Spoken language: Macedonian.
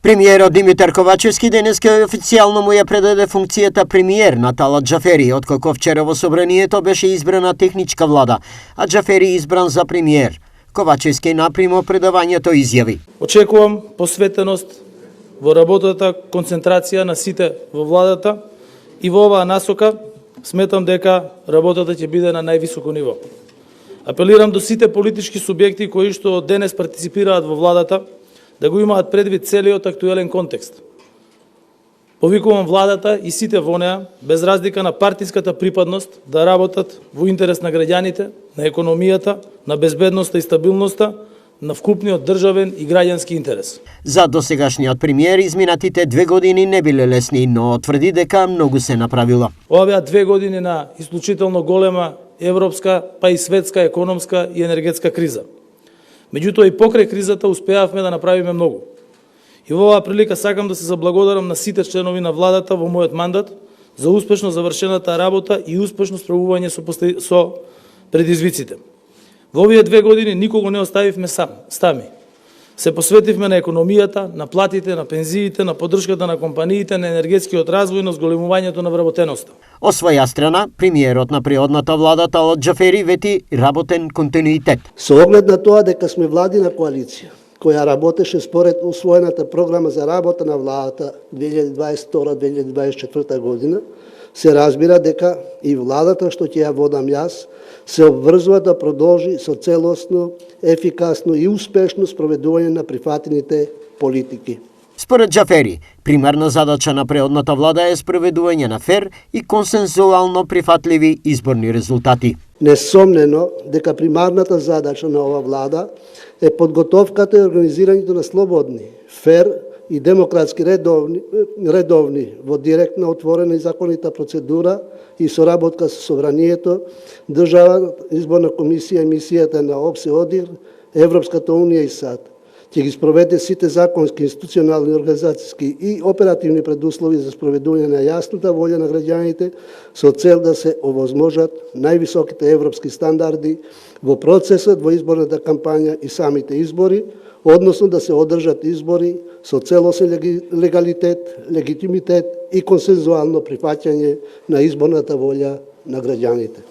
Премиерот Димитар Ковачевски денеска официјално му ја предаде функцијата премиер на Талат Џафери, откако вчера во собранието беше избрана техничка влада, а Џафери избран за премиер. Ковачевски напримо предавањето изјави: Очекувам посветеност во работата, концентрација на сите во владата и во оваа насока сметам дека работата ќе биде на највисоко ниво. Апелирам до сите политички субјекти кои што денес партиципираат во владата да го имаат предвид целиот актуелен контекст. Повикувам владата и сите во неа, без разлика на партиската припадност, да работат во интерес на граѓаните, на економијата, на безбедноста и стабилноста, на вкупниот државен и граѓански интерес. За досегашниот премиер изминатите 2 години не биле лесни, но тврди дека многу се направило. Ова беа 2 години на исклучително голема европска, па и светска, економска и енергетска криза. Меѓутоа и покрај кризата успеавме да направиме многу. И во оваа прилика сакам да се заблагодарам на сите членови на владата во мојот мандат за успешно завршената работа и успешно справување со предизвиците. Во овие 2 години никого не оставивме сами. Се посветивме на економијата, на платите, на пензиите, на поддршката на компаниите, на енергетскиот развој, на зголемувањето на вработеноста. Од своја страна, премиерот на преодната влада Талат Џафери вети работен континуитет. Со оглед на тоа дека сме владина коалиција, која работеше според усвоената програма за работа на владата 2022-2024 година, се разбира дека и владата што ќе ја водам јас се обврзува да продолжи со целосно, ефикасно и успешно спроведување на прифатените политики. Според Џафери, примарна задача на преодната влада е спроведување на фер и консензуално прифатливи изборни резултати. Несомнено дека примарната задача на ова влада е подготовката и организирањето на слободни, фер и демократски редовни во директна, отворена и законита процедура и соработка со Собранието, Државната изборна комисија, емисијата на ОПСЕ ОДИР, Европската унија и САД. Ќе ги спроведе сите законски, институционални, организацијски и оперативни предуслови за спроведување на јасната волја на граѓаните со цел да се овозможат највисоките европски стандарди во процесот во изборната кампања и самите избори, односно да се одржат избори со целосен легалитет, легитимитет и консензуално прифаќање на изборната волја на граѓаните.